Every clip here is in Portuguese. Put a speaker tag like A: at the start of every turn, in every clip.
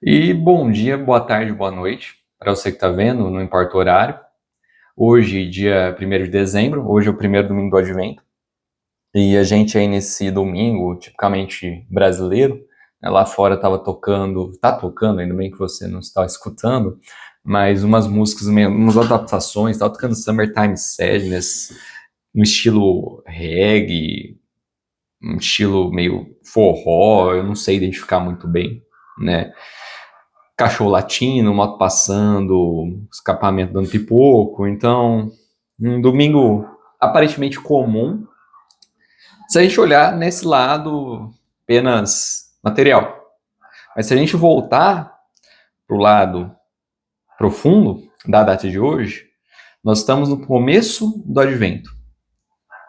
A: E bom dia, boa tarde, boa noite para você que está vendo, não importa o horário. Hoje, dia 1º de dezembro, hoje é o primeiro domingo do Advento. E a gente aí nesse domingo, tipicamente brasileiro, né, lá fora tá tocando, ainda bem que você não está escutando, mas umas músicas, umas adaptações, tava tocando Summertime Sadness, no estilo reggae, um estilo meio forró, eu não sei identificar muito bem, né? Cachorro latindo, moto passando, escapamento dando pipoco. Então, um domingo aparentemente comum, se a gente olhar nesse lado apenas material. Mas se a gente voltar para o lado profundo da data de hoje, nós estamos no começo do Advento.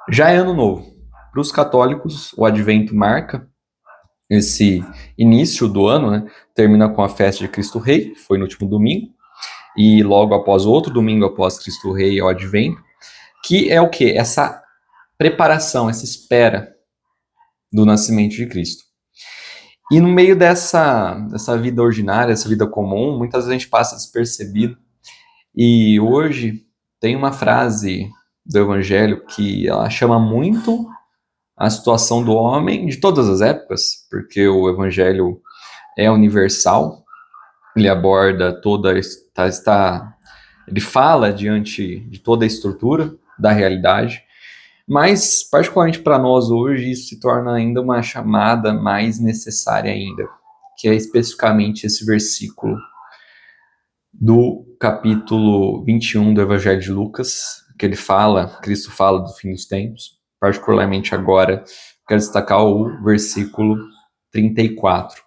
A: Já é ano novo. Para os católicos, o Advento marca esse início do ano, né? Termina com a festa de Cristo Rei, que foi no último domingo, e logo após outro domingo após Cristo Rei ao Advento, que é o quê? Essa preparação, essa espera do nascimento de Cristo. E no meio dessa vida ordinária, essa vida comum, muitas vezes a gente passa despercebido. E hoje tem uma frase do Evangelho que ela chama muito a situação do homem de todas as épocas, porque o Evangelho é universal, ele aborda ele fala diante de toda a estrutura da realidade, mas particularmente para nós hoje isso se torna ainda uma chamada mais necessária ainda, que é especificamente esse versículo do capítulo 21 do Evangelho de Lucas, que Cristo fala do fim dos tempos, particularmente agora, quero destacar o versículo 34.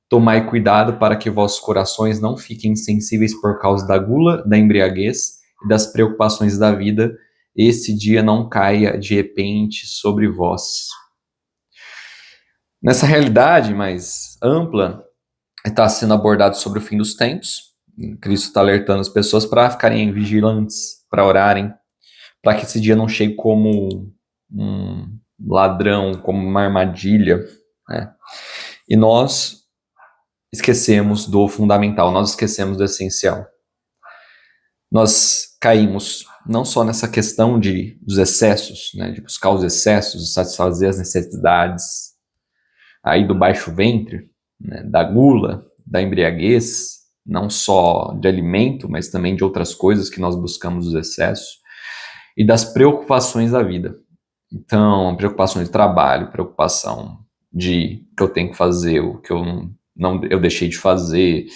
A: Tomai cuidado para que vossos corações não fiquem insensíveis por causa da gula, da embriaguez e das preocupações da vida. Esse dia não caia de repente sobre vós. Nessa realidade mais ampla, está sendo abordado sobre o fim dos tempos. Cristo está alertando as pessoas para ficarem vigilantes, para orarem, para que esse dia não chegue como um ladrão, como uma armadilha, né? E nós esquecemos do fundamental, nós esquecemos do essencial. Nós caímos não só nessa questão dos excessos, né, de buscar os excessos, de satisfazer as necessidades aí do baixo ventre, né, da gula, da embriaguez, não só de alimento, mas também de outras coisas que nós buscamos os excessos, e das preocupações da vida. Então, preocupações de trabalho, preocupação de que eu tenho que fazer, o que eu deixei de fazer,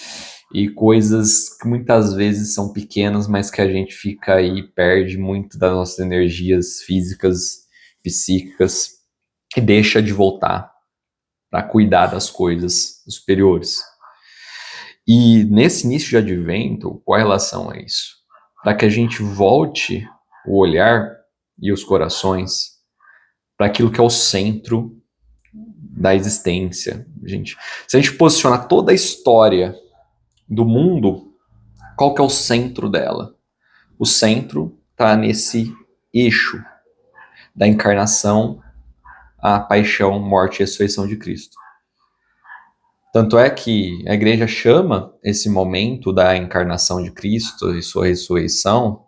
A: e coisas que muitas vezes são pequenas, mas que a gente fica aí, perde muito das nossas energias físicas, psíquicas, e deixa de voltar para cuidar das coisas superiores. E nesse início de Advento, qual a relação a isso? Para que a gente volte o olhar e os corações para aquilo que é o centro da existência, gente. Se a gente posicionar toda a história do mundo, qual que é o centro dela? O centro está nesse eixo da encarnação, a paixão, morte e ressurreição de Cristo. Tanto é que a igreja chama esse momento da encarnação de Cristo e sua ressurreição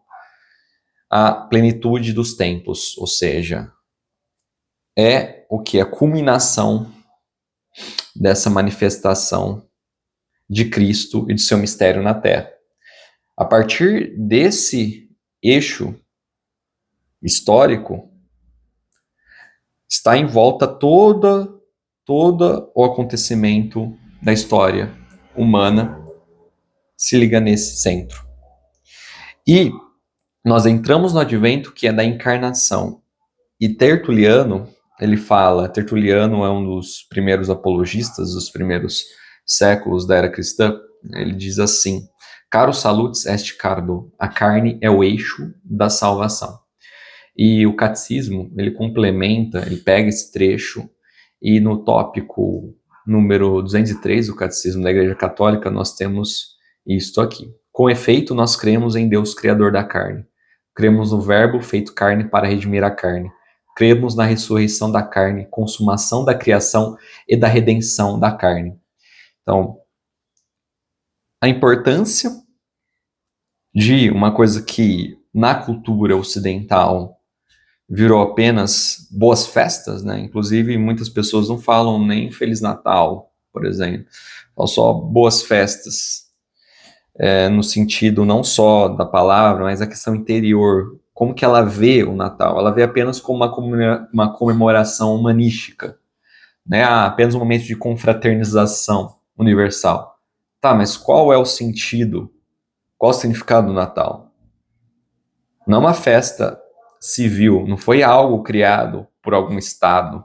A: a plenitude dos tempos, ou seja, é o que? A culminação dessa manifestação de Cristo e de seu mistério na Terra. A partir desse eixo histórico, está em volta todo o acontecimento da história humana se liga nesse centro. E nós entramos no Advento, que é da encarnação. E Tertuliano é um dos primeiros apologistas dos primeiros séculos da era cristã, ele diz assim: Caro salutis est cardo, a carne é o eixo da salvação. E o catecismo, ele complementa, ele pega esse trecho e no tópico número 203 do Catecismo da Igreja Católica nós temos isto aqui. Com efeito, nós cremos em Deus Criador da carne. Cremos no Verbo feito carne para redimir a carne. Cremos na ressurreição da carne, consumação da criação e da redenção da carne. Então, a importância de uma coisa que na cultura ocidental virou apenas boas festas, né? Inclusive, muitas pessoas não falam nem Feliz Natal, por exemplo. Falam só boas festas, no sentido não só da palavra, mas a questão interior. Como que ela vê o Natal? Ela vê apenas como uma comemoração humanística, né? Apenas um momento de confraternização universal. Tá, mas qual é o sentido? Qual o significado do Natal? Não é uma festa civil, não foi algo criado por algum Estado.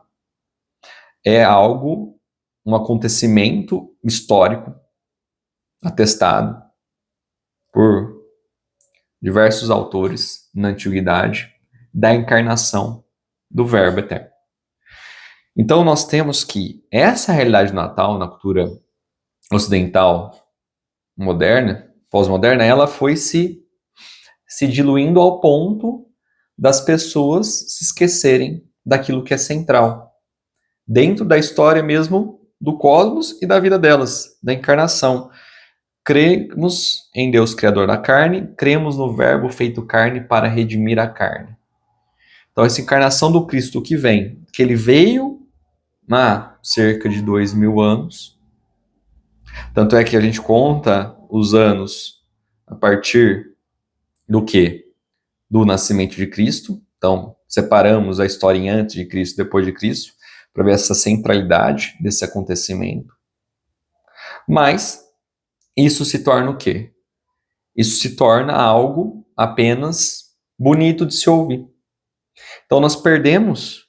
A: É algo, um acontecimento histórico, atestado por diversos autores na antiguidade, da encarnação do Verbo eterno. Então nós temos que essa realidade do Natal na cultura ocidental moderna, pós-moderna, ela foi se diluindo ao ponto das pessoas se esquecerem daquilo que é central, dentro da história mesmo do cosmos e da vida delas, da encarnação. Cremos em Deus Criador da carne, cremos no Verbo feito carne para redimir a carne. Então, essa encarnação do Cristo que vem, que ele veio há cerca de 2000 anos, tanto é que a gente conta os anos a partir do quê? Do nascimento de Cristo. Então, separamos a história em antes de Cristo e depois de Cristo, para ver essa centralidade desse acontecimento. Mas isso se torna o quê? Isso se torna algo apenas bonito de se ouvir. Então nós perdemos,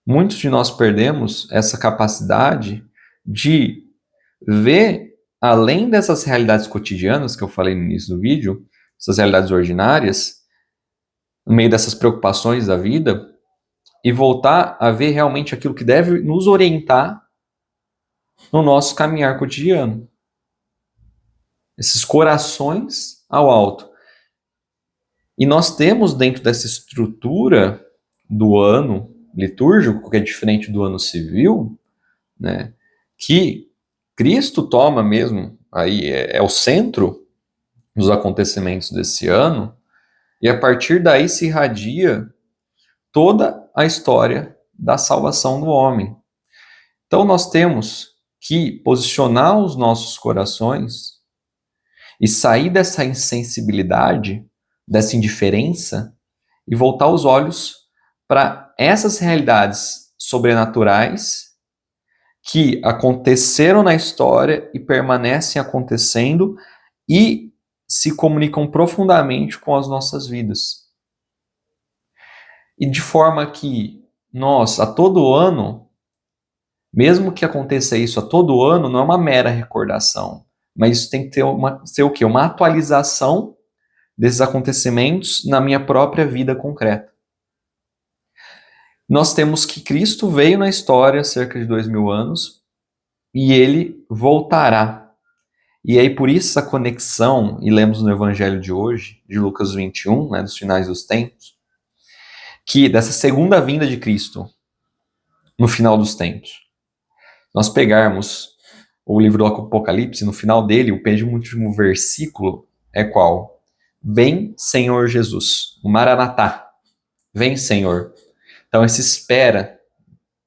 A: muitos de nós perdemos essa capacidade de ver além dessas realidades cotidianas que eu falei no início do vídeo, essas realidades ordinárias, no meio dessas preocupações da vida, e voltar a ver realmente aquilo que deve nos orientar no nosso caminhar cotidiano. Esses corações ao alto. E nós temos dentro dessa estrutura do ano litúrgico, que é diferente do ano civil, né, que Cristo toma mesmo, aí é o centro dos acontecimentos desse ano, e a partir daí se irradia toda a história da salvação do homem. Então nós temos que posicionar os nossos corações e sair dessa insensibilidade, dessa indiferença e voltar os olhos para essas realidades sobrenaturais que aconteceram na história e permanecem acontecendo e se comunicam profundamente com as nossas vidas. E de forma que nós, a todo ano, mesmo que aconteça isso a todo ano, não é uma mera recordação, mas isso tem que ser o quê? Uma atualização desses acontecimentos na minha própria vida concreta. Nós temos que Cristo veio na história há cerca de 2000 anos e ele voltará. E aí por isso essa conexão, e lemos no Evangelho de hoje, de Lucas 21, né, dos finais dos tempos, que dessa segunda vinda de Cristo no final dos tempos, nós pegarmos o livro do Apocalipse, no final dele, o penúltimo versículo é qual? Vem, Senhor Jesus, o Maranatá, vem, Senhor. Então, essa espera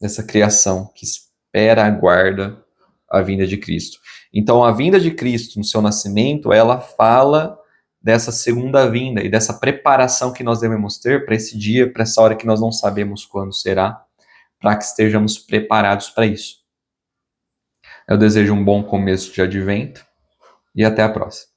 A: dessa criação, que espera, aguarda a vinda de Cristo. Então, a vinda de Cristo no seu nascimento, ela fala dessa segunda vinda e dessa preparação que nós devemos ter para esse dia, para essa hora que nós não sabemos quando será, para que estejamos preparados para isso. Eu desejo um bom começo de advento e até a próxima.